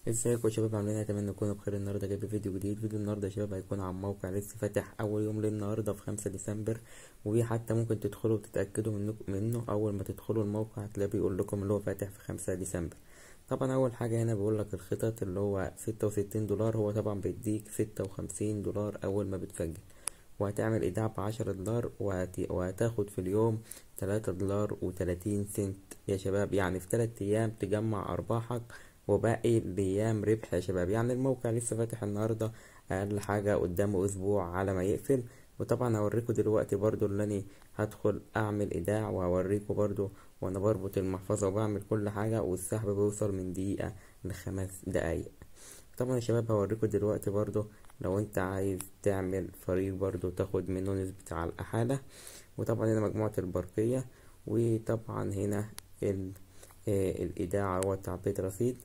ازيكم يا شباب؟ عاملين ايه؟ اتمنى تكونوا بخير. النهارده جايب فيديو جديد. فيديو النهارده يا شباب هيكون عن موقع لسه فاتح اول يوم للنهارده في 5 ديسمبر، وحتى ممكن تدخلوا وتتاكدوا منه. اول ما تدخلوا الموقع هتلاقيه بيقول لكم اللي هو فاتح في 5 ديسمبر. طبعا اول حاجه هنا بيقول لك الخطط اللي هو 66 دولار. هو طبعا بيديك 56 دولار اول ما بتسجل، وهتعمل ايداع ب10 دولار، وهتاخد في اليوم 3 دولار و30 سنت يا شباب. يعني في 3 ايام تجمع ارباحك وباقي الايام ربح يا شباب. يعني الموقع لسه فاتح النهارده، اقل حاجه قدامه اسبوع على ما يقفل. وطبعا هوريكم دلوقتي برضو اللي انا هدخل اعمل ايداع، وهوريكم برضو وانا بربط المحفظه وبعمل كل حاجه، والسحب بيوصل من دقيقه ل5 دقايق. طبعا يا شباب هوريكم دلوقتي برضو لو انت عايز تعمل فريق برضو تاخد منه نسبة على الأحالة. وطبعا هنا مجموعة البرقية، وطبعا هنا الإيداع هو تعبئة رصيد.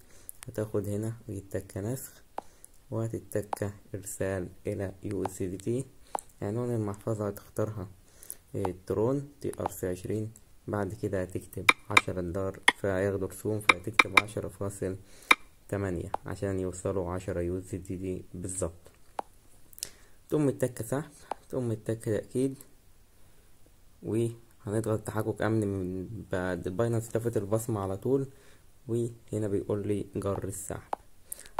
هتاخد هنا ويتك نسخ، وهتتك إرسال إلى USDT. عنوان المحفظة هتختارها ترون TRC20. بعد كده هتكتب 10 دولار، فهياخدوا رسوم، فهتكتب 10.8 عشان يوصلوا 10 USDT بالظبط. تقوم متكة سحب، تقوم متكة تأكيد، وهنضغط تحقق أمن من بعد باينانس لفت البصمة على طول. وهنا بيقول لي جر السحب.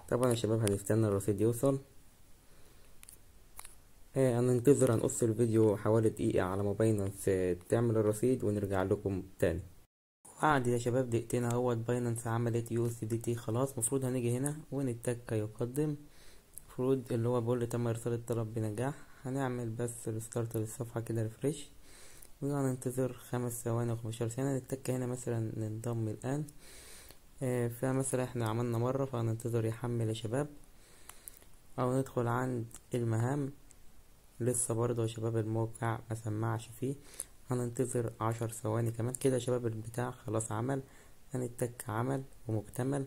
طبعا يا شباب هنستنى الرصيد يوصل. هننتظر، هنقص الفيديو حوالي دقيقة على ما باينانس تعمل الرصيد ونرجع لكم تاني. قعد يا شباب دقيقتين اهوت. باينانس عملت USDT خلاص. مفروض هنيجي هنا ونتك يقدم. مفروض اللي هو بيقول لي تم ارسال الطلب بنجاح. هنعمل بس ريستارت للصفحة كده، ريفريش، وهننتظر 5 ثواني و15 ثانية. نتك هنا مثلا ننضم الآن. فمثلا احنا عملنا مرة، فهننتظر يحمل يا شباب، او ندخل عند المهام. لسه برضه يا شباب الموقع ما سمعش فيه. هننتظر 10 ثواني كمان كده يا شباب. البتاع خلاص عمل. هنتك عمل ومكتمل.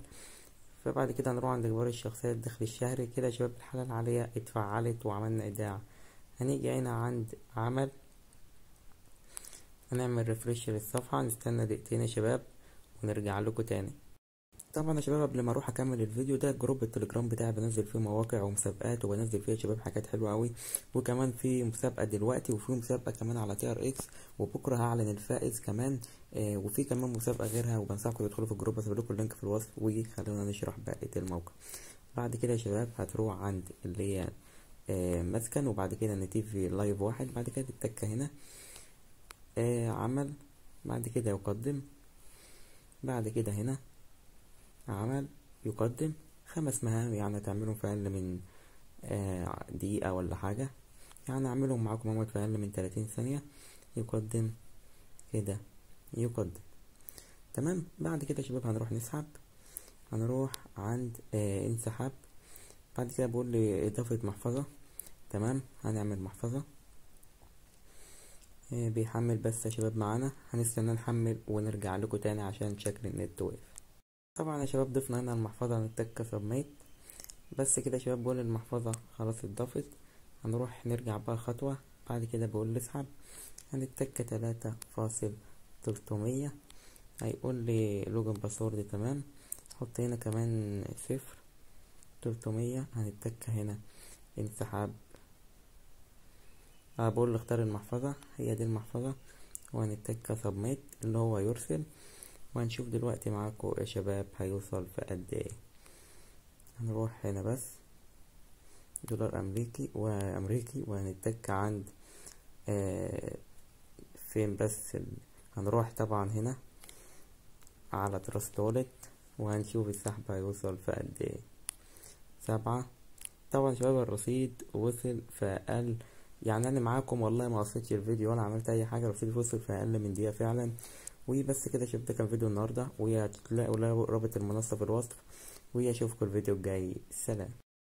فبعد كده هنروح عند اجبار الشخصية الدخل الشهري. كده يا شباب الحالة العالية اتفعلت وعملنا ايداع. هنيجي هنا عند عمل، هنعمل ريفريش للصفحة، نستنى دقيقتين يا شباب ونرجع لكم تاني. طبعا يا شباب قبل ما اروح اكمل الفيديو ده، جروب التليجرام بتاعي بنزل فيه مواقع ومسابقات، وبنزل فيه يا شباب حاجات حلوه قوي. وكمان في مسابقه دلوقتي، وفي مسابقه كمان على TRX، وبكره هعلن الفائز كمان. وفي كمان مسابقه غيرها، وبنصحكم تدخلوا في الجروب. هسيب لكم اللينك في الوصف، وخلونا نشرح بقيه الموقع. بعد كده يا شباب هتروح عند اللي هي مسكن، وبعد كده نتيجي لايف واحد. بعد كده تتك هنا عمل، بعد كده يقدم، بعد كده هنا عمل يقدم 5 مهام. يعني تعملهم في أقل من دقيقة ولا حاجة. يعني أعملهم معاكم اهوت في أقل من 30 ثانية. يقدم كده، يقدم تمام. بعد كده يا شباب هنروح نسحب. هنروح عند انسحاب. بعد كده بقول لي إضافة محفظة. تمام، هنعمل محفظة. بيحمل بس يا شباب معانا. هنستنى نحمل ونرجع لكم تاني عشان شكل النت وقف. طبعا يا شباب ضفنا هنا المحفظة، هنتك سبميت. بس كده يا شباب بقول المحفظة خلاص اتضافت. هنروح نرجع بقى خطوة. بعد كده بقول لي اسحب. هنتك 3.300. هيقول لي لوجن باسورد. تمام، حط هنا كمان 0.300. هنتك هنا انسحاب. بقول له اختار المحفظة، هي دي المحفظة، وهنتك سبميت اللي هو يرسل. وهنشوف دلوقتي معاكم يا شباب هيوصل في قد ايه. هنروح هنا بس دولار امريكي وهنتك عند فين بس هنروح طبعا هنا على تراست والت، وهنشوف السحب هيوصل في قد ايه. 7. طبعا شباب الرصيد وصل في اقل، يعني انا معاكم والله ما قصيتش الفيديو ولا عملت اي حاجه. الرصيد وصل في اقل من دقيقه فعلا. وبس كده شباب، ده كان فيديو النهارده، وهتلاقوا رابط المنصه في الوصف. واشوفكم الفيديو الجاي. سلام.